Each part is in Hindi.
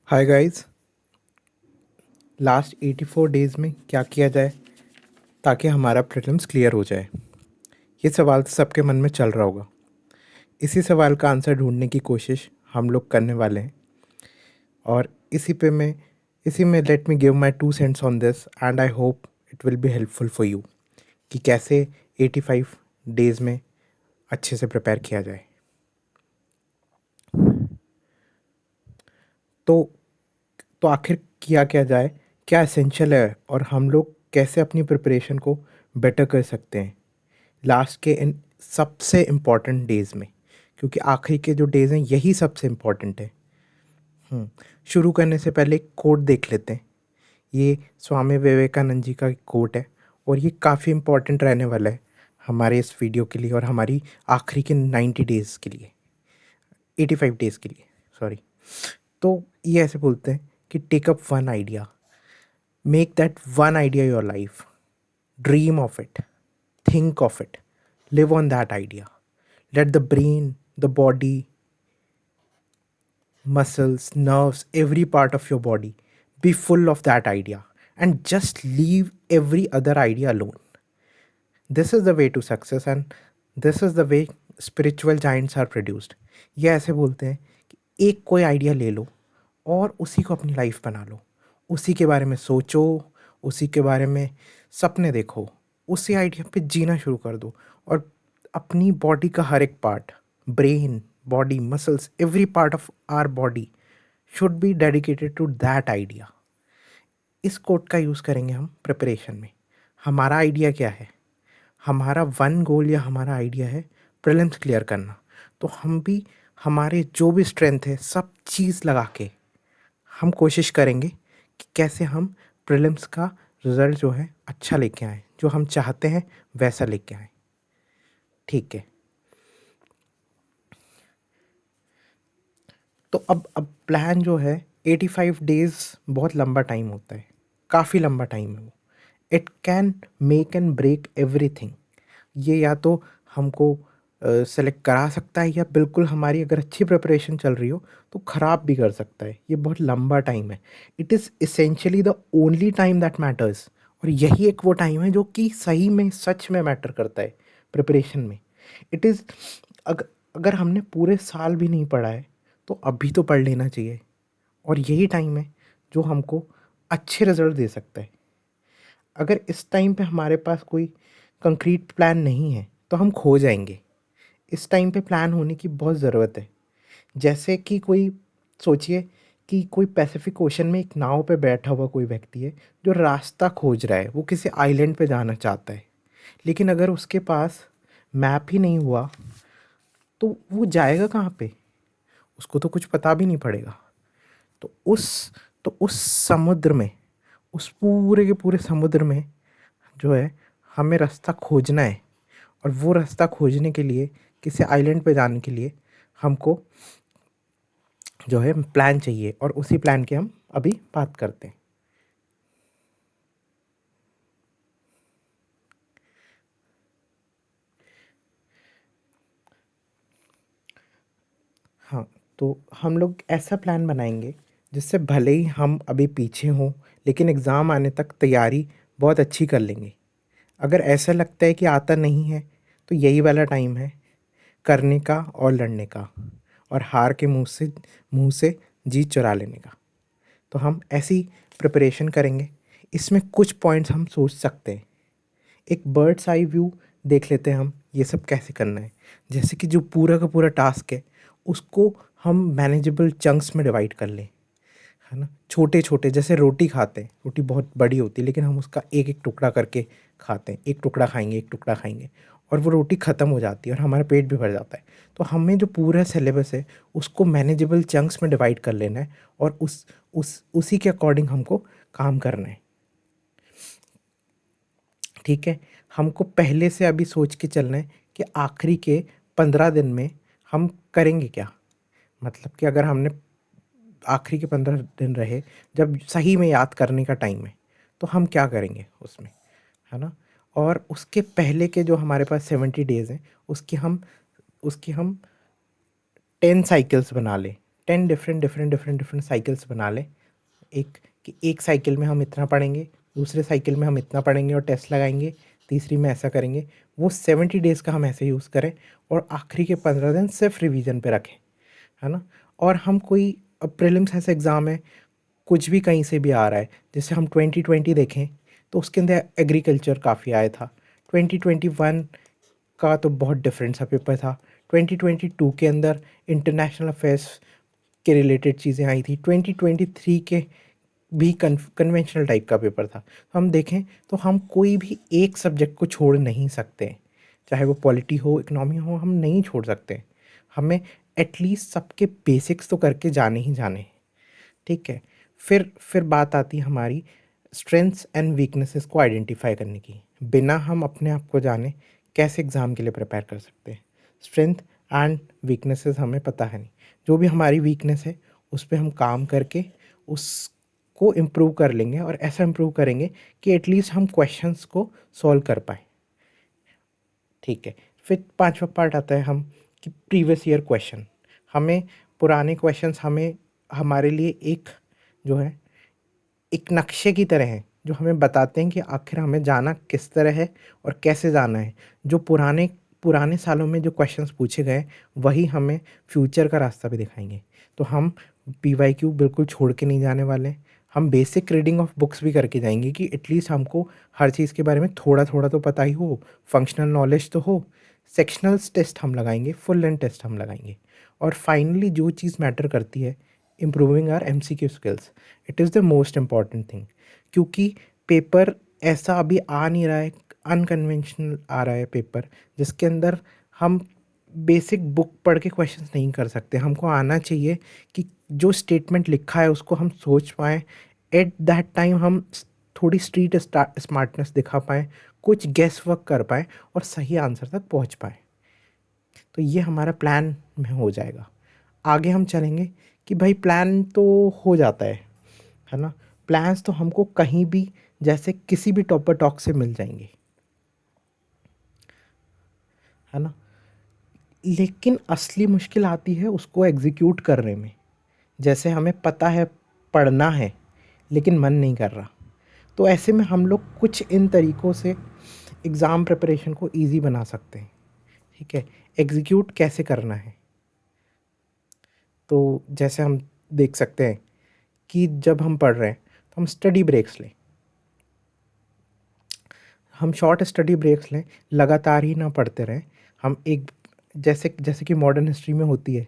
Hi guys. लास्ट 84 डेज़ में क्या किया जाए ताकि हमारा प्रीलिम्स क्लियर हो जाए? ये सवाल तो सबके मन में चल रहा होगा। इसी सवाल का आंसर ढूंढने की कोशिश हम लोग करने वाले हैं और इसी में let me give my 2 cents on this and I hope it will be helpful for you कि कैसे 85 डेज़ में अच्छे से प्रिपेयर किया जाए। तो आखिर किया क्या जाए, क्या एसेंशियल है और हम लोग कैसे अपनी प्रिपरेशन को बेटर कर सकते हैं लास्ट के इन सबसे इम्पॉर्टेंट डेज़ में, क्योंकि आखिरी के जो डेज़ हैं यही सबसे इम्पॉर्टेंट है। शुरू करने से पहले एक कोट देख लेते हैं। ये स्वामी विवेकानंद जी का कोट है और ये काफ़ी इम्पॉर्टेंट रहने वाला है हमारे इस वीडियो के लिए और हमारी आखिरी के 90 डेज़ के लिए, 85 डेज़ के लिए, सॉरी। तो ये ऐसे बोलते हैं कि take up one idea, make that one idea your life, dream of it, think of it, live on that idea. Let the brain, the body, muscles, nerves, every part of your body be full of that idea and just leave every other idea alone. This is the way to success and this is the way spiritual giants are produced. ये ऐसे बोलते हैं कि एक कोई आइडिया ले लो और उसी को अपनी लाइफ बना लो, उसी के बारे में सोचो, उसी के बारे में सपने देखो, उसी आइडिया पे जीना शुरू कर दो और अपनी बॉडी का हर एक part, brain, body, muscles, every part of our body should be dedicated to that idea. इस कोट का यूज़ करेंगे हम प्रिपरेशन में। हमारा आइडिया क्या है? हमारा वन गोल या हमारा आइडिया है प्रीलिम्स क्लियर करना। तो हम भी हमारे जो भी स्ट्रेंथ है सब चीज़ लगा के हम कोशिश करेंगे कि कैसे हम प्रीलिम्स का रिज़ल्ट जो है अच्छा लेके आएँ, जो हम चाहते हैं वैसा लेके आएँ। ठीक है। तो अब प्लान जो है, 85 डेज़ बहुत लंबा टाइम होता है, काफ़ी लंबा टाइम है वो। It can make and break everything. ये या तो हमको सेलेक्ट करा सकता है या बिल्कुल हमारी अगर अच्छी प्रिपरेशन चल रही हो तो ख़राब भी कर सकता है। ये बहुत लंबा टाइम है। It is essentially the only time that matters. और यही एक वो टाइम है जो कि सही में सच में मैटर करता है प्रिपरेशन में। इट इज़ अगर हमने पूरे साल भी नहीं पढ़ा है तो अभी तो पढ़ लेना चाहिए और यही टाइम है जो हमको अच्छे रिजल्ट दे सकता है। अगर इस टाइम पे हमारे पास कोई कंक्रीट प्लान नहीं है तो हम खो जाएंगे। इस टाइम पे प्लान होने की बहुत ज़रूरत है। जैसे कि कोई सोचिए कि कोई पैसिफिक ओशन में एक नाव पे बैठा हुआ कोई व्यक्ति है जो रास्ता खोज रहा है, वो किसी आइलैंड पे जाना चाहता है, लेकिन अगर उसके पास मैप ही नहीं हुआ तो वो जाएगा कहाँ पे? उसको तो कुछ पता भी नहीं पड़ेगा। तो उस समुद्र में, उस पूरे के पूरे समुद्र में जो है हमें रास्ता खोजना है और वो रास्ता खोजने के लिए किसी आइलैंड पे जाने के लिए हमको जो है प्लान चाहिए और उसी प्लान की हम अभी बात करते हैं। हाँ, तो हम लोग ऐसा प्लान बनाएंगे जिससे भले ही हम अभी पीछे हों लेकिन एग्ज़ाम आने तक तैयारी बहुत अच्छी कर लेंगे। अगर ऐसा लगता है कि आता नहीं है तो यही वाला टाइम है करने का और लड़ने का और हार के मुंह से जीत चुरा लेने का। तो हम ऐसी प्रिपरेशन करेंगे। इसमें कुछ पॉइंट्स हम सोच सकते हैं। एक बर्ड्स आई व्यू देख लेते हैं हम ये सब कैसे करना है। जैसे कि जो पूरा का पूरा टास्क है उसको हम मैनेजेबल चंक्स में डिवाइड कर लें, है ना। छोटे छोटे, जैसे रोटी खाते हैं, रोटी बहुत बड़ी होती है लेकिन हम उसका एक एक टुकड़ा करके खाते हैं। एक टुकड़ा खाएंगे, एक टुकड़ा खाएंगे और वो रोटी ख़त्म हो जाती है और हमारा पेट भी भर जाता है। तो हमें जो पूरा सिलेबस है उसको मैनेजेबल चंक्स में डिवाइड कर लेना है और उसी के अकॉर्डिंग हमको काम करना है। ठीक है। हमको पहले से अभी सोच के चलना है कि आखिरी के 15 दिन में हम करेंगे क्या। मतलब कि अगर हमने आखिरी के 15 दिन रहे जब सही में याद करने का टाइम है तो हम क्या करेंगे उसमें, है ना। और उसके पहले के जो हमारे पास 70 डेज़ हैं उसकी हम 10 साइकिल्स बना लें। 10 डिफरेंट साइकिल्स बना लें। एक कि एक साइकिल में हम इतना पढ़ेंगे, दूसरे साइकिल में हम इतना पढ़ेंगे और टेस्ट लगाएंगे, तीसरी में ऐसा करेंगे। वो 70 डेज़ का हम ऐसे यूज़ करें और आखिरी के 15 दिन सिर्फ रिवीजन पे रखें, है ना। और हम कोई अब प्रीलिम्स ऐसा एग्ज़ाम है, कुछ भी कहीं से भी आ रहा है, जैसे हम 2020 देखें तो उसके अंदर एग्रीकल्चर काफ़ी आया था। 2021 का तो बहुत डिफरेंट सा पेपर था। 2022 के अंदर इंटरनेशनल अफेयर्स के रिलेटेड चीज़ें आई थी। 2023 के भी कन्वेंशनल टाइप का पेपर था। तो हम देखें तो हम कोई भी एक सब्जेक्ट को छोड़ नहीं सकते, चाहे वो पॉलिटी हो, इकोनॉमी हो, हम नहीं छोड़ सकते। हमें एटलीस्ट सबके बेसिक्स तो करके जाने ही जाने हैं, ठीक है। फिर बात आती है हमारी स्ट्रेंथ्स एंड वीकनेसेस को आइडेंटिफाई करने की। बिना हम अपने आप को जाने कैसे एग्ज़ाम के लिए प्रिपेयर कर सकते हैं। स्ट्रेंथ एंड वीकनेसेस हमें पता है नहीं, जो भी हमारी वीकनेस है उस पे हम काम करके उसको इम्प्रूव कर लेंगे और ऐसा इम्प्रूव करेंगे कि एटलीस्ट हम क्वेश्चंस को सॉल्व कर पाएँ, ठीक है। फिर पांचवा पार्ट आता है हम कि प्रीवियस ईयर क्वेश्चन। हमें पुराने क्वेश्चंस हमें हमारे लिए एक जो है एक नक्शे की तरह हैं, जो हमें बताते हैं कि आखिर हमें जाना किस तरह है और कैसे जाना है। जो पुराने पुराने सालों में जो क्वेश्चंस पूछे गए वही हमें फ्यूचर का रास्ता भी दिखाएंगे। तो हम पीवाईक्यू बिल्कुल छोड़ के नहीं जाने वाले। हम बेसिक रीडिंग ऑफ बुक्स भी करके जाएंगे कि एटलीस्ट हमको हर चीज़ के बारे में थोड़ा थोड़ा तो पता ही हो, फंक्शनल नॉलेज तो हो। सेक्शनल्स टेस्ट हम लगाएंगे, फुल लेंथ टेस्ट हम लगाएंगे। और फाइनली जो चीज़ मैटर करती है, improving our MCQ skills. It is the most important thing, क्योंकि पेपर ऐसा अभी आ नहीं रहा है, अनकन्वेंशनल आ रहा है पेपर, जिसके अंदर हम बेसिक बुक पढ़ के क्वेश्चंस नहीं कर सकते। हमको आना चाहिए कि जो स्टेटमेंट लिखा है उसको हम सोच पाएँ, एट दैट टाइम हम थोड़ी स्ट्रीट स्मार्टनेस दिखा पाएँ, कुछ गेस वर्क कर पाएँ और सही आंसर तक पहुंच पाएँ। तो ये हमारा प्लान में हो जाएगा। आगे हम चलेंगे कि भाई प्लान तो हो जाता है ना। प्लान्स तो हमको कहीं भी, जैसे किसी भी टॉपर टॉक से मिल जाएंगे, है ना। लेकिन असली मुश्किल आती है उसको एग्जीक्यूट करने में। जैसे हमें पता है पढ़ना है लेकिन मन नहीं कर रहा, तो ऐसे में हम लोग कुछ इन तरीक़ों से एग्ज़ाम प्रिपरेशन को इजी बना सकते हैं, ठीक है। एग्जीक्यूट कैसे करना है, तो जैसे हम देख सकते हैं कि जब हम पढ़ रहे हैं तो हम स्टडी ब्रेक्स लें। हम शॉर्ट स्टडी ब्रेक्स लें, लगातार ही ना पढ़ते रहें। हम एक जैसे जैसे कि मॉडर्न हिस्ट्री में होती है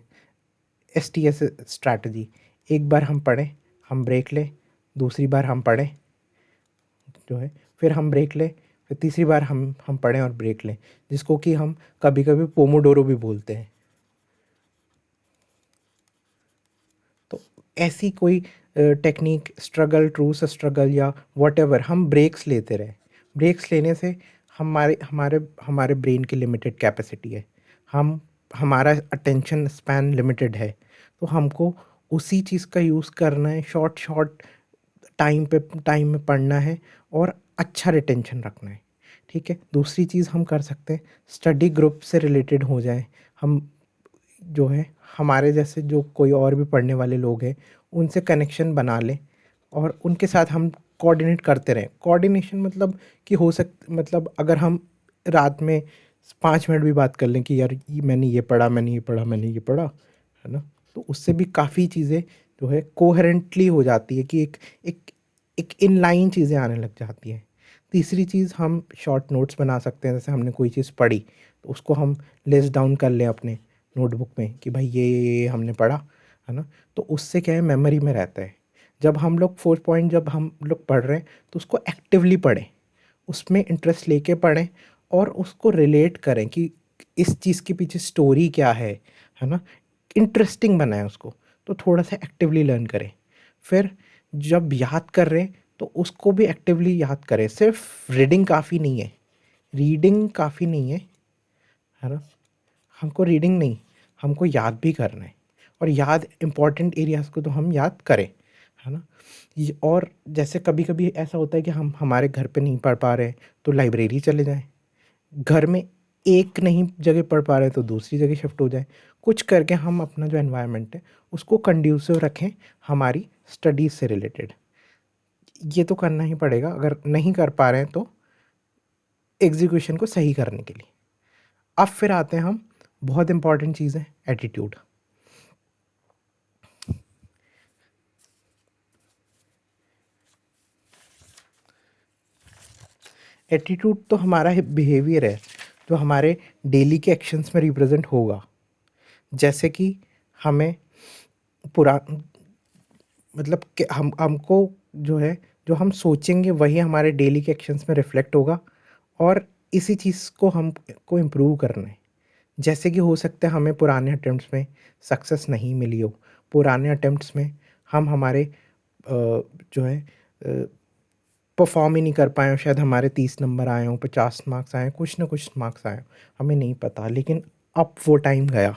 एसटीएस स्ट्रैटेजी। एक बार हम पढ़ें, हम ब्रेक लें, दूसरी बार हम पढ़ें जो है, फिर हम ब्रेक लें, फिर तीसरी बार हम पढ़ें और ब्रेक लें, जिसको कि हम कभी कभी पोमोडोरो भी बोलते हैं। तो ऐसी कोई टेक्निक, स्ट्रगल ट्रूस स्ट्रगल या वॉटेवर, हम ब्रेक्स लेते रहें। ब्रेक्स लेने से हमारे हमारे हमारे ब्रेन की लिमिटेड कैपेसिटी है, हम हमारा अटेंशन स्पैन लिमिटेड है, तो हमको उसी चीज़ का यूज़ करना है। शॉर्ट शॉर्ट टाइम में पढ़ना है और अच्छा रिटेंशन रखना है, ठीक है। दूसरी चीज़ हम कर सकते हैं, स्टडी ग्रुप से रिलेटेड हो जाए। हम जो है हमारे जैसे जो कोई और भी पढ़ने वाले लोग हैं उनसे कनेक्शन बना लें और उनके साथ हम कोऑर्डिनेट करते रहें। कोऑर्डिनेशन मतलब कि मतलब अगर हम रात में 5 मिनट भी बात कर लें कि यार मैंने ये पढ़ा, मैंने ये पढ़ा, है ना। तो उससे भी काफ़ी चीज़ें जो है कोहेरेंटली हो जाती है कि एक एक इन लाइन चीज़ें आने लग जाती हैं। तीसरी चीज़, हम शॉर्ट नोट्स बना सकते हैं। जैसे हमने कोई चीज़ पढ़ी तो उसको हम लिस्ट डाउन कर लें अपने नोटबुक में कि भाई ये हमने पढ़ा, है ना। तो उससे क्या है, मेमोरी में रहता है। जब हम लोग 4 पॉइंट जब हम लोग पढ़ रहे हैं तो उसको एक्टिवली पढ़ें, उसमें इंटरेस्ट लेके पढ़ें और उसको रिलेट करें कि इस चीज़ के पीछे स्टोरी क्या है ना। इंटरेस्टिंग बनाएं उसको, तो थोड़ा सा एक्टिवली लर्न करें। फिर जब याद कर रहे हैं तो उसको भी एक्टिवली याद करें। सिर्फ रीडिंग काफ़ी नहीं है, रीडिंग काफ़ी नहीं है ना। हमको रीडिंग नहीं, हमको याद भी करना है। और याद इम्पॉर्टेंट एरियाज़ को तो हम याद करें, है ना। ये और जैसे कभी कभी ऐसा होता है कि हम हमारे घर पे नहीं पढ़ पा रहे हैं तो लाइब्रेरी चले जाएं। घर में एक नहीं जगह पढ़ पा रहे हैं तो दूसरी जगह शिफ्ट हो जाए। कुछ करके हम अपना जो एनवायरनमेंट है उसको कंड्यूसिव रखें हमारी स्टडीज़ से रिलेटेड। ये तो करना ही पड़ेगा, अगर नहीं कर पा रहे हैं तो एग्जीक्यूशन को सही करने के लिए। अब फिर आते हैं हम, बहुत इंपॉर्टेंट चीज़ है एटीट्यूड। एटीट्यूड तो हमारा बिहेवियर है जो हमारे डेली के एक्शंस में रिप्रेजेंट होगा। जैसे कि हमें पुरा मतलब कि हमको जो है, जो हम सोचेंगे वही हमारे डेली के एक्शंस में रिफ्लेक्ट होगा, और इसी चीज़ को हमको इम्प्रूव करना है। जैसे कि हो सकता है हमें पुराने अटेम्प्ट्स में सक्सेस नहीं मिली हो, पुराने अटेम्प्ट्स में हम हमारे जो है परफॉर्म ही नहीं कर पाए हों, शायद हमारे 30 नंबर आए हों, 50 मार्क्स आए हों, कुछ ना कुछ मार्क्स आए हों, हमें नहीं पता। लेकिन अब वो टाइम गया,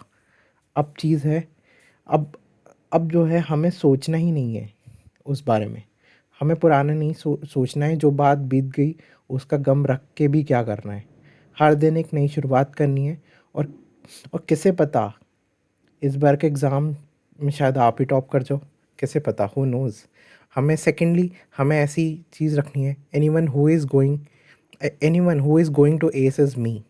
अब चीज़ है, अब अब जो है हमें सोचना ही नहीं है उस बारे में। हमें पुराना नहीं सोचना है, जो बात बीत गई उसका गम रख के भी क्या करना है। हर दिन एक नई शुरुआत करनी है, और किसे पता इस बार के एग्ज़ाम में शायद आप ही टॉप कर जाओ, कैसे पता, हु नोज़। हमें सेकेंडली हमें ऐसी चीज़ रखनी है, anyone who is going to assess me.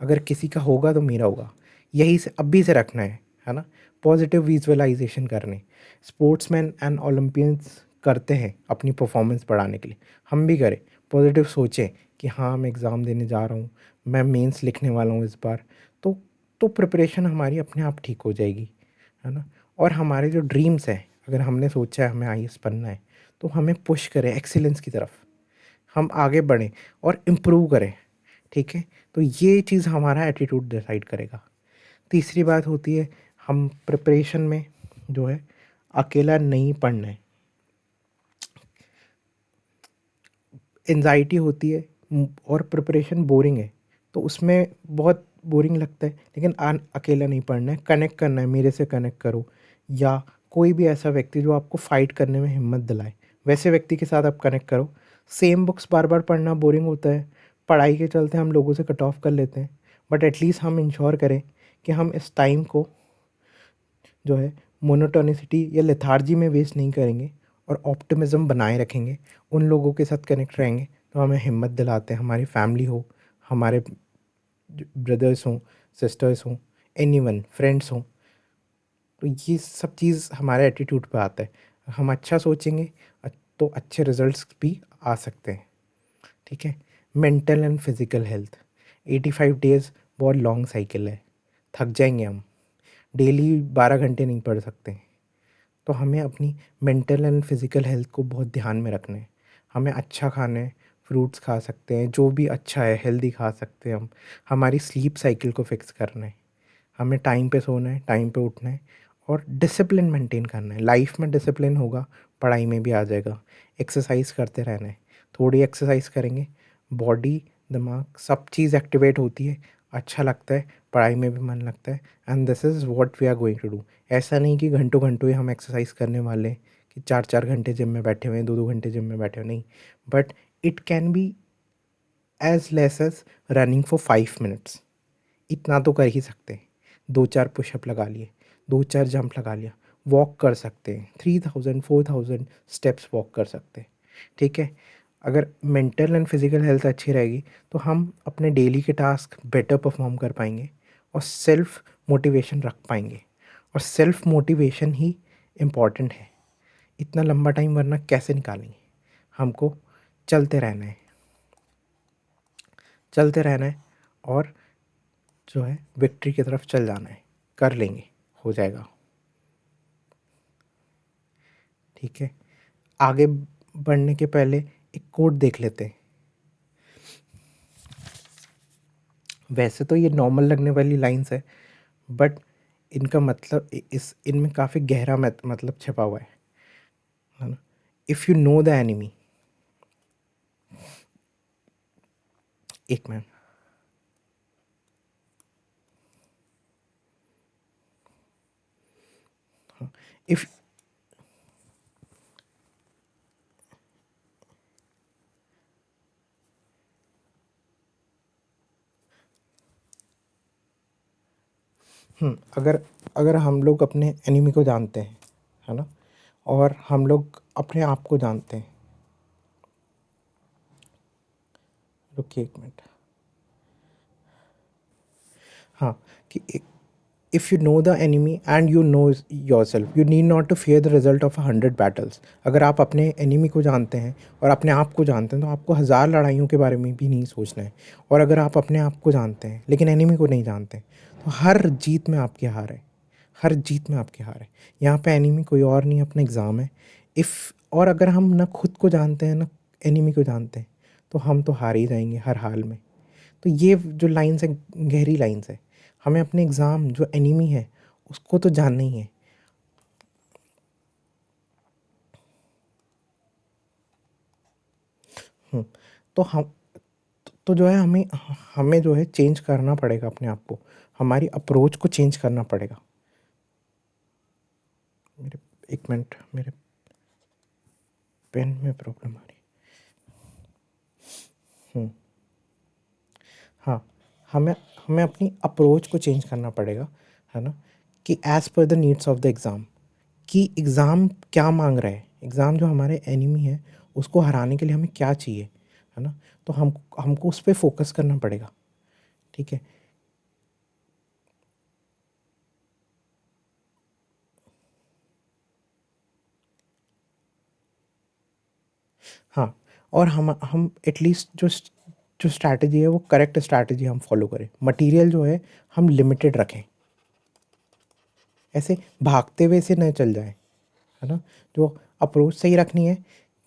अगर किसी का होगा तो मेरा होगा, यही से अभी से रखना है ना। पॉजिटिव विजुअलाइजेशन करने, स्पोर्ट्समैन एंड ओलंपियंस करते हैं अपनी परफॉर्मेंस बढ़ाने के लिए, हम भी करें। पॉजिटिव सोचें कि हाँ मैं एग्ज़ाम देने जा रहा हूँ, मैं मेंस लिखने वाला हूँ इस बार, तो प्रिपरेशन हमारी अपने आप ठीक हो जाएगी, है ना। और हमारे जो ड्रीम्स हैं, अगर हमने सोचा है हमें आईएएस बनना है, तो हमें पुश करें एक्सीलेंस की तरफ, हम आगे बढ़ें और इम्प्रूव करें, ठीक है। तो ये चीज़ हमारा एटीट्यूड डिसाइड करेगा। तीसरी बात होती है, हम प्रिपरेशन में जो है अकेला नहीं पढ़ना है। एंजाइटी होती है और प्रिपरेशन बोरिंग है, तो उसमें बहुत बोरिंग लगता है, लेकिन अकेला नहीं पढ़ना है, कनेक्ट करना है, मेरे से कनेक्ट करो, या कोई भी ऐसा व्यक्ति जो आपको फ़ाइट करने में हिम्मत दिलाए, वैसे व्यक्ति के साथ आप कनेक्ट करो। सेम बुक्स बार बार पढ़ना बोरिंग होता है, पढ़ाई के चलते हम लोगों से कट ऑफ कर लेते हैं, बट एटलीस्ट हम इंश्योर करें कि हम इस टाइम को जो है मोनोटोनिसिटी या लेथार्जी में वेस्ट नहीं करेंगे, और ऑप्टिमिज्म बनाए रखेंगे। उन लोगों के साथ कनेक्ट रहेंगे तो हमें हिम्मत दिलाते हैं, हमारी फैमिली हो, हमारे ब्रदर्स हों, सिस्टर्स हों, एनीवन, फ्रेंड्स हों। तो ये सब चीज़ हमारे एटीट्यूड पे आता है। हम अच्छा सोचेंगे तो अच्छे रिजल्ट्स भी आ सकते हैं, ठीक है। Mental and physical health, 85 days बहुत लॉन्ग साइकिल है, थक जाएंगे हम, डेली 12 घंटे नहीं पढ़ सकते। तो हमें अपनी मेंटल एंड फिज़िकल हेल्थ को बहुत ध्यान में रखना है। हमें अच्छा खाना है, फ्रूट्स खा सकते हैं, जो भी अच्छा है हेल्दी खा सकते हैं हम। हमारी स्लीप साइकिल को फिक्स करना है, हमें टाइम पे सोना है, टाइम पे उठना है, और डिसिप्लिन मेंटेन करना है। लाइफ में डिसिप्लिन होगा, पढ़ाई में भी आ जाएगा। एक्सरसाइज करते रहना है, थोड़ी एक्सरसाइज करेंगे, बॉडी दिमाग सब चीज़ एक्टिवेट होती है, अच्छा लगता है, पढ़ाई में भी मन लगता है। And this is what we are going to do. ऐसा नहीं कि घंटों घंटों ही हम एक्सरसाइज करने वाले हैं, कि 4-4 घंटे जिम में बैठे हुए हैं, 2-2 घंटे जिम में बैठे हुए, नहीं। But it can be as less as running for 5 minutes, इतना तो कर ही सकते हैं। 2-4 पुशअप लगा लिए, 2-4 जंप लगा लिया, वॉक कर सकते हैं, 3000-4000 स्टेप्स वॉक कर सकते हैं, ठीक है। अगर मेंटल एंड फिज़िकल हेल्थ अच्छी रहेगी तो हम अपने डेली के टास्क बेटर परफॉर्म कर पाएंगे, और सेल्फ मोटिवेशन रख पाएंगे। और सेल्फ मोटिवेशन ही इम्पॉर्टेंट है। इतना लंबा टाइम वरना कैसे निकालेंगे। हमको चलते रहना है, चलते रहना है, और जो है विक्ट्री की तरफ चल जाना है, कर लेंगे, हो जाएगा, ठीक है। आगे बढ़ने के पहले एक कोट देख लेते हैं। वैसे तो ये नॉर्मल लगने वाली लाइंस है, बट इनका मतलब इस इनमें काफ़ी गहरा मतलब छिपा हुआ है ना। If you know the enemy, एक मिनट, इफ़ अगर अगर हम लोग अपने एनिमी को जानते हैं, है ना, और हम लोग अपने आप को जानते हैं। रुकिए 1 मिनट। हाँ, कि if you know the enemy and you know yourself, you need not to fear the result of 100 battles. अगर आप अपने एनिमी को जानते हैं और अपने आप को जानते हैं तो आपको 1000 लड़ाइयों के बारे में भी नहीं सोचना है। और अगर आप अपने आप को जानते हैं लेकिन एनिमी को नहीं जानते तो हर जीत में आपकी हार है, हर जीत में आपकी हार है। यहाँ पे एनिमी कोई और नहीं, अपना एग्ज़ाम है। और अगर हम ना खुद को जानते हैं ना एनिमी को जानते हैं तो हम तो हार ही जाएंगे हर हाल में। तो ये जो लाइन्स है, गहरी लाइन्स है। हमें अपने एग्ज़ाम जो एनिमी है उसको तो जानना ही है। तो हम तो जो है हमें हमें जो है चेंज करना पड़ेगा अपने आप को, हमारी अप्रोच को चेंज करना पड़ेगा। मेरे 1 मिनट, मेरे पेन में प्रॉब्लम आ रही है। हाँ, हमें हमें अपनी अप्रोच को चेंज करना पड़ेगा, है ना, कि as per the needs of the exam, कि एग्ज़ाम क्या मांग रहा है, एग्ज़ाम जो हमारे एनिमी है उसको हराने के लिए हमें क्या चाहिए, है ना। तो हमको उस पे फोकस करना पड़ेगा, ठीक है। हाँ, और हम एटलीस्ट जो स्ट्रैटेजी है वो करेक्ट स्ट्रैटेजी हम फॉलो करें। मटेरियल जो है हम लिमिटेड रखें, ऐसे भागते हुए से न चल जाए, है ना। जो अप्रोच सही रखनी है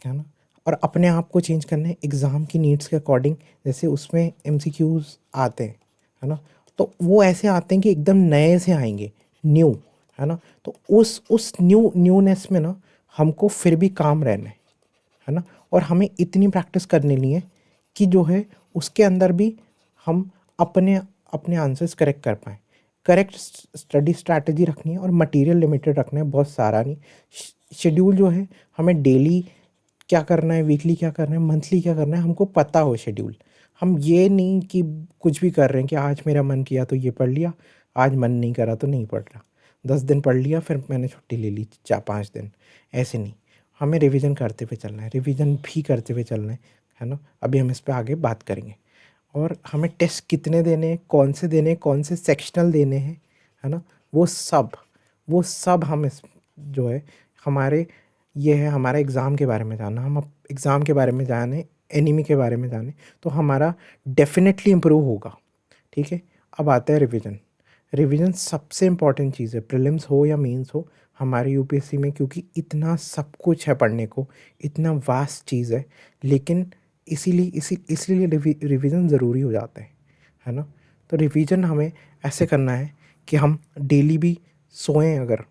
ना। और अपने आप को चेंज करना है एग्ज़ाम की नीड्स के अकॉर्डिंग। जैसे उसमें एमसीक्यूज़ आते हैं, है ना, तो वो ऐसे आते हैं कि एकदम नए से आएंगे, न्यू, है ना। तो उस न्यूनेस में ना हमको फिर भी काम रहना है ना। और हमें इतनी प्रैक्टिस करनी नहीं है कि जो है उसके अंदर भी हम अपने अपने आंसर्स करेक्ट कर पाएँ। करेक्ट स्टडी स्ट्रैटेजी रखनी है और मटेरियल लिमिटेड रखना है, बहुत सारा नहीं। शेड्यूल जो है हमें डेली क्या करना है, वीकली क्या करना है, मंथली क्या करना है, हमको पता हो शेड्यूल। हम ये नहीं कि कुछ भी कर रहे हैं कि आज मेरा मन किया तो ये पढ़ लिया, आज मन नहीं करा तो नहीं पढ़ रहा। 10 दिन पढ़ लिया फिर मैंने छुट्टी ले ली 4-5 दिन, ऐसे नहीं। हमें रिवीजन करते हुए चलना है, रिवीजन भी करते हुए चलना है ना। अभी हम इस पे आगे बात करेंगे। और हमें टेस्ट कितने देने हैं, कौन से सेक्शनल देने हैं, है ना, वो सब हम इस जो है हमारे ये है हमारा एग्ज़ाम के बारे में जानना। हम अब एग्ज़ाम के बारे में जाने, एनिमी के बारे में जाने तो हमारा डेफ़िनेटली इम्प्रूव होगा, ठीक है। अब आता है रिवीजन। रिवीजन सबसे इम्पॉर्टेंट चीज़ है, प्रीलिम्स हो या मेंस हो हमारे यूपीएससी में, क्योंकि इतना सब कुछ है पढ़ने को, इतना वास्ट चीज़ है। लेकिन इसीलिए रिवीजन ज़रूरी हो जाता है ना। तो रिवीजन हमें ऐसे करना है कि हम डेली भी सोएं। अगर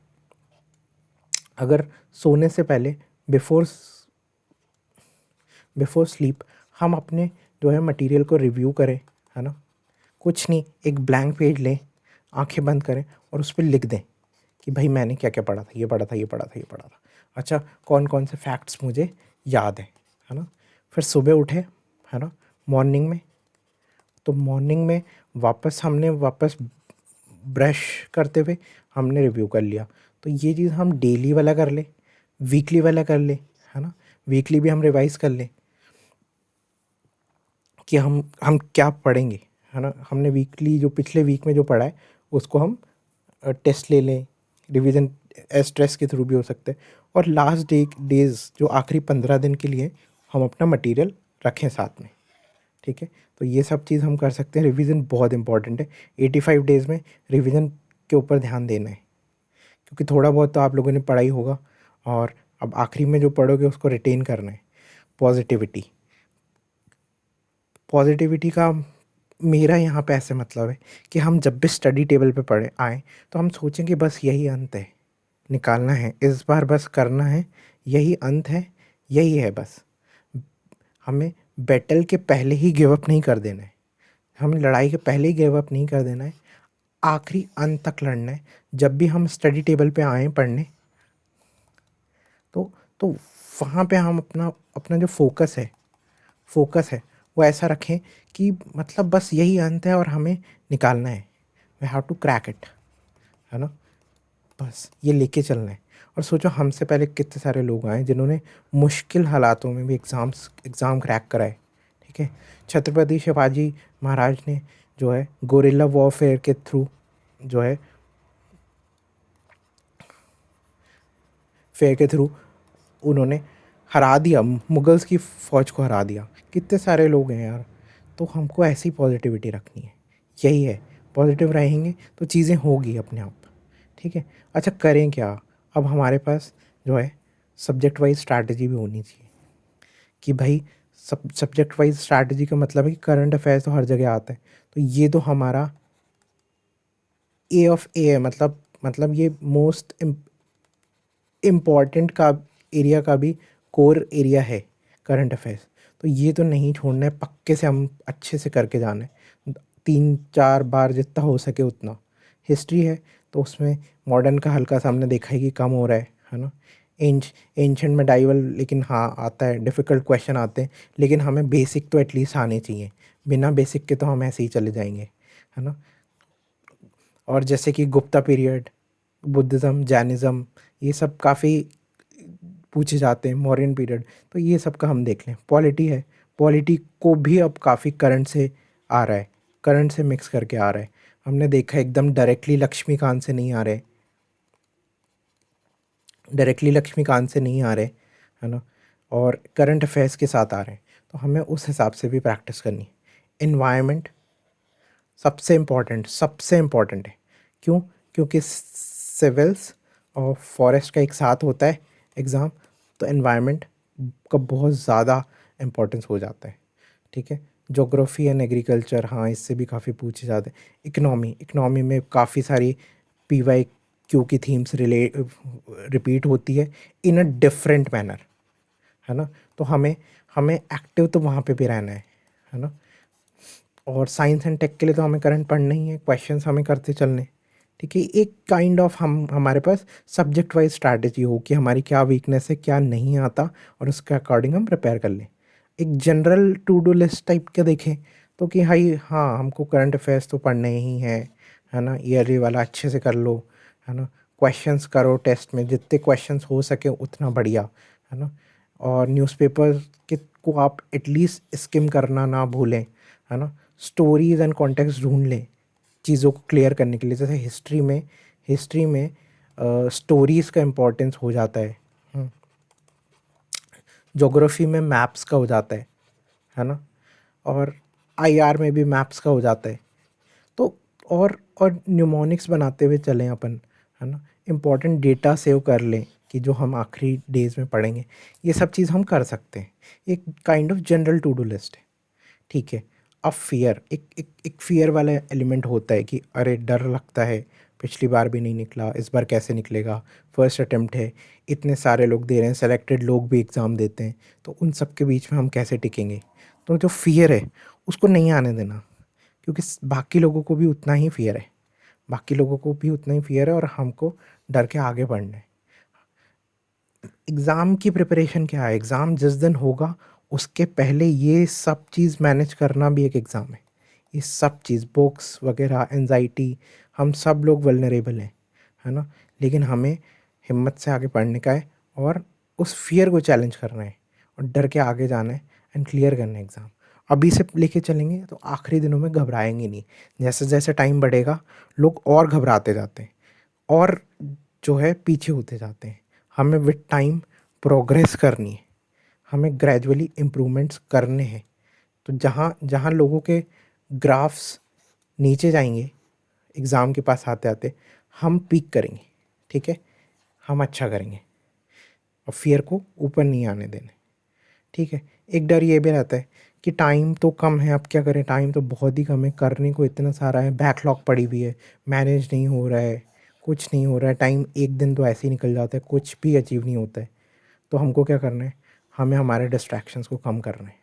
अगर सोने से पहले बिफोर बिफोर स्लीप हम अपने जो है मटेरियल को रिव्यू करें, है ना। कुछ नहीं, एक ब्लैंक पेज लें, आंखें बंद करें और उस पे लिख दें कि भाई मैंने क्या क्या पढ़ा था, ये पढ़ा था, ये पढ़ा था, ये पढ़ा था। अच्छा, कौन कौन से फैक्ट्स मुझे याद है ना। फिर सुबह उठे, है ना, मॉर्निंग में। तो मॉर्निंग में वापस ब्रश करते हुए हमने रिव्यू कर लिया। तो ये चीज़ हम डेली वाला कर ले, वीकली वाला कर ले, है ना। वीकली भी हम रिवाइज़ कर लें कि हम क्या पढ़ेंगे, है ना। हमने वीकली जो पिछले वीक में जो पढ़ा है उसको हम टेस्ट ले लें। रिवीजन स्ट्रेस के थ्रू भी हो सकते हैं। और लास्ट डेज़ जो आखिरी 15 दिन के लिए हम अपना मटेरियल रखें साथ में, ठीक है। तो ये सब चीज़ हम कर सकते हैं। रिवीजन बहुत इंपॉर्टेंट है। 85 डेज़ में रिवीजन के ऊपर ध्यान देना है, क्योंकि थोड़ा बहुत तो आप लोगों ने पढ़ा ही होगा और अब आखिरी में जो पढ़ोगे उसको रिटेन करना है। पॉजिटिविटी पॉजिटिविटी का मेरा यहाँ पे ऐसे मतलब है कि हम जब भी स्टडी टेबल पे पढ़े आएँ तो हम सोचें कि बस यही अंत है, निकालना है इस बार, बस करना है, यही अंत है, यही है बस। हमें बैटल के पहले ही गिव अप नहीं कर देना है, हमें लड़ाई के पहले ही गिव अप नहीं कर देना है, आखिरी अंत तक लड़ना है। जब भी हम स्टडी टेबल पे आएँ पढ़ने तो वहाँ पे हम अपना अपना जो फोकस है वो ऐसा रखें कि मतलब बस यही अंत है और हमें निकालना है। We have to crack it. है ना? बस ये लेके चलना है। और सोचो हमसे पहले कितने सारे लोग आए जिन्होंने मुश्किल हालातों में भी एग्ज़ाम क्रैक कराए, ठीक है? छत्रपति शिवाजी महाराज ने जो है गोरिल्ला वॉरफेयर के थ्रू जो है फेयर के थ्रू उन्होंने हरा दिया, मुगल्स की फ़ौज को हरा दिया। कितने सारे लोग हैं यार। तो हमको ऐसी पॉजिटिविटी रखनी है, यही है। पॉजिटिव रहेंगे तो चीज़ें होगी अपने आप, ठीक है? अच्छा करें क्या? अब हमारे पास जो है सब्जेक्ट वाइज स्ट्रैटेजी भी होनी चाहिए कि भाई सब्जेक्ट वाइज स्ट्रैटेजी का मतलब है कि करंट अफेयर्स तो हर जगह आता है, तो ये तो हमारा ए ऑफ ए है, मतलब ये मोस्ट इम्पॉर्टेंट का एरिया का भी कोर एरिया है करंट अफेयर्स। तो ये तो नहीं छोड़ना है, पक्के से हम अच्छे से करके जाना है, 3-4 बार जितना हो सके उतना। हिस्ट्री है तो उसमें मॉडर्न का हल्का सा हमने देखा है कि कम हो रहा है ना? एंशंट मेडाइवल लेकिन हाँ आता है, डिफ़िकल्ट क्वेश्चन आते हैं, लेकिन हमें बेसिक तो एटलीस्ट आने चाहिए। बिना बेसिक के तो हम ऐसे ही चले जाएंगे, है ना? और जैसे कि गुप्ता पीरियड, बुद्धिज़्म, जैनिज़्म, ये सब काफ़ी पूछे जाते हैं, मौर्यन पीरियड, तो ये सब का हम देख लें। पॉलिटी है, पॉलिटी को भी अब काफ़ी करंट से आ रहा है, करंट से मिक्स करके आ रहा है। हमने देखा है एकदम डायरेक्टली लक्ष्मीकांत से नहीं आ रहे, है ना? और करंट अफेयर्स के साथ आ रहे हैं, तो हमें उस हिसाब से भी प्रैक्टिस करनी है। एनवायरनमेंट सबसे इम्पोर्टेंट है। क्यों? क्योंकि सिविल्स और फॉरेस्ट का एक साथ होता है एग्ज़ाम, तो एनवायरनमेंट का बहुत ज़्यादा इम्पोर्टेंस हो जाता है, ठीक है? ज्योग्राफी एंड एग्रीकल्चर, हाँ इससे भी काफ़ी पूछे जाते हैं। इकनॉमी में काफ़ी सारी पीवाई क्यू की थीम्स रिपीट होती है इन अ डिफरेंट मैनर, है ना? तो हमें हमें एक्टिव तो वहाँ पे भी रहना है ना? और साइंस एंड टेक के लिए तो हमें करंट पढ़ना ही है, क्वेश्चंस हमें करते चलने, ठीक है? एक काइंड ऑफ हम हमारे पास सब्जेक्ट वाइज स्ट्रैटेजी हो कि हमारी क्या वीकनेस है, क्या नहीं आता, और उसके अकॉर्डिंग हम प्रिपेयर कर लें। एक general to do list type के देखें तो कि भाई हाँ हमको करंट अफेयर्स तो पढ़ने ही है ना? ईयरली वाला अच्छे से कर लो, है ना? क्वेश्चंस करो, टेस्ट में जितने क्वेश्चंस हो सके उतना बढ़िया, है ना? और न्यूज़पेपर के को आप एटलीस्ट स्किम करना ना भूलें, है ना? स्टोरीज़ एंड कॉन्टेक्स्ट ढूंढ लें चीज़ों को क्लियर करने के लिए। जैसे हिस्ट्री में स्टोरीज़ का इम्पोर्टेंस हो जाता है। ज्योग्राफी में मैप्स का हो जाता है ना? और आईआर में भी मैप्स का हो जाता है। तो और न्यूमोनिक्स बनाते हुए चलें अपन, है ना? इम्पोर्टेंट डेटा सेव कर लें कि जो हम आखिरी डेज़ में पढ़ेंगे। ये सब चीज़ हम कर सकते हैं। एक kind of general to do list है, ठीक है? अब फ़ियर एक फ़ियर वाला एलिमेंट होता है कि अरे डर लगता है, पिछली बार भी नहीं निकला, इस बार कैसे निकलेगा? फर्स्ट अटेम्प्ट है, इतने सारे लोग दे रहे हैं, सेलेक्टेड लोग भी एग्ज़ाम देते हैं, तो उन सब के बीच में हम कैसे टिकेंगे? तो जो फ़ियर है उसको नहीं आने देना, क्योंकि बाकी लोगों को भी उतना ही फ़ियर है, और हमको डर के आगे बढ़ना है। एग्ज़ाम की प्रिपरेशन क्या है? एग्ज़ाम जिस दिन होगा उसके पहले ये सब चीज़ मैनेज करना भी एक एग्ज़ाम है। ये सब चीज़ बुक्स वगैरह, एंजाइटी, हम सब लोग वल्नरेबल हैं, है ना? लेकिन हमें हिम्मत से आगे बढ़ने का है और उस फ़ियर को चैलेंज करना है और डर के आगे जाना है एंड क्लियर करना है एग्ज़ाम। अभी से लेके चलेंगे तो आखिरी दिनों में घबराएँगे नहीं। जैसे-जैसे टाइम बढ़ेगा लोग और घबराते जाते हैं और जो है पीछे होते जाते हैं। हमें विद टाइम प्रोग्रेस करनी है, हमें ग्रेजुअली इम्प्रूवमेंट्स करने हैं। तो जहाँ जहाँ लोगों के ग्राफ्स नीचे जाएंगे एग्ज़ाम के पास आते आते, हम पीक करेंगे, ठीक है? हम अच्छा करेंगे और फियर को ऊपर नहीं आने देना, ठीक है? एक डर ये भी रहता है कि टाइम तो कम है, अब क्या करें? टाइम तो बहुत ही कम है, करने को इतना सारा है, बैकलॉग पड़ी हुई है, मैनेज नहीं हो रहा है, कुछ नहीं हो रहा है, टाइम एक दिन तो ऐसे ही निकल जाता है, कुछ भी अचीव नहीं होता है। तो हमको क्या करना है? हमें हमारे डिस्ट्रैक्शंस को कम करना है,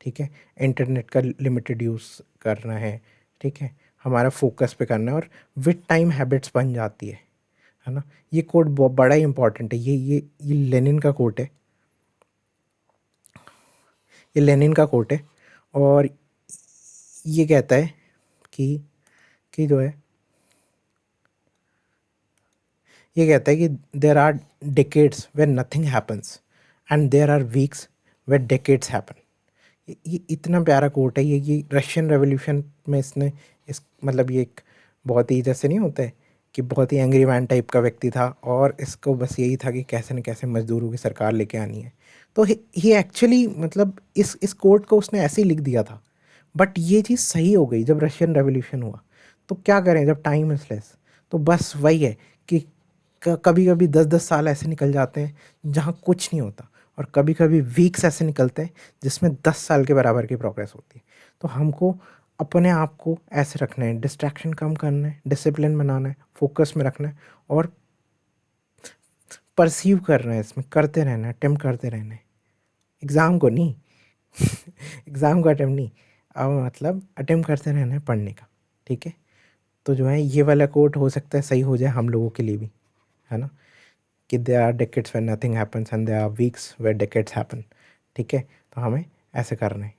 ठीक है? इंटरनेट का लिमिटेड यूज़ करना है, ठीक है? हमारा फोकस पे करना है और विद टाइम हैबिट्स बन जाती है ना? ये कोट बड़ा ही इंपॉर्टेंट है। ये लेनिन का कोट है, और ये कहता है कि जो है ये कहता है कि there are decades when nothing happens and there are weeks when decades happen. ये इतना प्यारा कोट है। ये रशियन रेवोल्यूशन में इसने इस मतलब ये एक बहुत ही जैसे नहीं होता है कि बहुत ही एंग्री मैन टाइप का व्यक्ति था और इसको बस यही था कि कैसे न कैसे मज़दूरों की सरकार लेके आनी है। तो ही एक्चुअली मतलब इस कोट को उसने ऐसे ही लिख दिया था। बट ये चीज़ सही हो गई जब रशियन रेवोल्यूशन हुआ। तो क्या करें जब टाइम इज़ लेस। तो बस वही है कि कभी कभी 10-10 साल ऐसे निकल जाते हैं जहाँ कुछ नहीं होता, और कभी कभी वीक्स ऐसे निकलते हैं जिसमें 10 साल के बराबर की प्रोग्रेस होती है। तो हमको अपने आप को ऐसे रखना है, डिस्ट्रैक्शन कम करना है, डिसिप्लिन बनाना है, फोकस में रखना है और परसीव करना है, इसमें करते रहना है, अटेम्प्ट करते रहना है। एग्ज़ाम को नहीं एग्ज़ाम का अटेम्प्ट नहीं, अब मतलब अटेम्प्ट करते रहना है पढ़ने का। ठीक है, तो जो है ये वाला कोट हो सकता है सही हो जाए हम लोगों के लिए भी, है ना, कि there are decades when nothing happens and there are weeks where decades happen. ठीक है, तो हमें ऐसे करना है।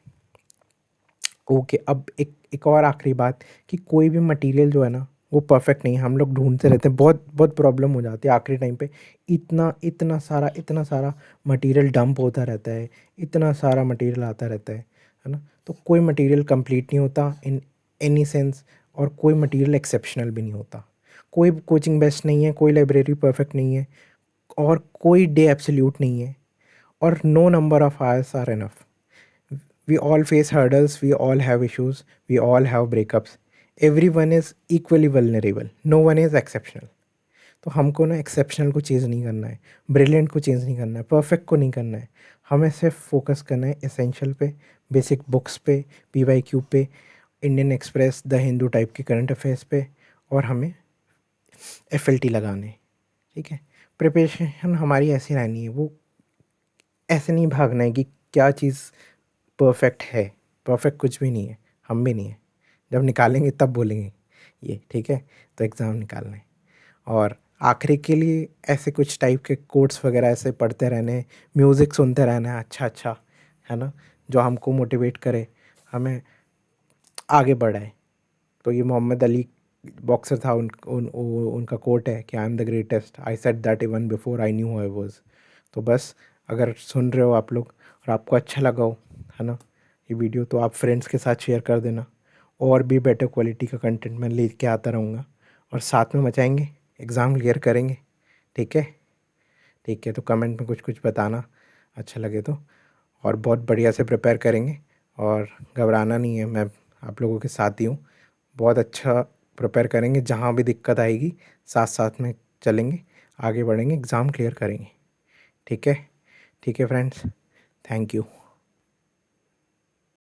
ओके, अब एक और आखिरी बात कि कोई भी मटेरियल जो है ना वो परफेक्ट नहीं है। हम लोग ढूंढते रहते हैं, बहुत बहुत प्रॉब्लम हो जाती है आखिरी टाइम पे। इतना सारा मटेरियल डंप होता रहता है, इतना सारा मटेरियल आता रहता है ना। तो कोई मटेरियल कंप्लीट नहीं होता इन एनी सेंस, और कोई मटेरियल एक्सेप्शनल भी नहीं होता। कोई कोचिंग बेस्ट नहीं है, कोई लाइब्रेरी परफेक्ट नहीं है, और कोई डे एब्सोल्यूट नहीं है, और no number of hours are enough. We all face hurdles, we all have issues, we all have breakups. Everyone is equally vulnerable. No one is exceptional. तो हमको ना एक्सेप्शनल को चेंज नहीं करना है, ब्रिलियंट को चेंज नहीं करना है, परफेक्ट को नहीं करना है। हमें सिर्फ फोकस करना है एसेंशियल पे, बेसिक बुक्स पे, PYQ पे, Indian express, the Hindu type के करंट अफेयर्स पे, और हमें FLT लगाने। ठीक है, प्रिपरेशन हमारी ऐसी रहनी है, वो ऐसे नहीं भागना है कि क्या चीज़ परफेक्ट है। परफेक्ट कुछ भी नहीं है, हम भी नहीं है। जब निकालेंगे तब बोलेंगे ये। ठीक है, तो एग्ज़ाम निकालना है। और आखिरी के लिए ऐसे कुछ टाइप के कोट्स वगैरह ऐसे पढ़ते रहने, म्यूज़िक सुनते रहना है अच्छा अच्छा, है ना, जो हमको मोटिवेट करे, हमें आगे बढ़ाए। तो ये मोहम्मद अली बॉक्सर था, उनका कोट है कि I am the greatest, I said that even before I knew I was. तो बस, अगर सुन रहे हो आप लोग और आपको अच्छा लगा हो, है ना, ये वीडियो, तो आप फ्रेंड्स के साथ शेयर कर देना। और भी बेटर क्वालिटी का कंटेंट मैं लेके आता रहूँगा, और साथ में मचाएंगे, एग्ज़ाम क्लियर करेंगे। ठीक है, ठीक है, तो कमेंट में कुछ कुछ बताना अच्छा लगे तो, और बहुत बढ़िया से प्रिपेयर करेंगे। और घबराना नहीं है, मैं आप लोगों के साथ ही हूँ। बहुत अच्छा प्रिपेयर करेंगे, जहाँ भी दिक्कत आएगी साथ साथ में चलेंगे, आगे बढ़ेंगे, एग्ज़ाम क्लियर करेंगे। ठीक है, ठीक है फ्रेंड्स, थैंक यू।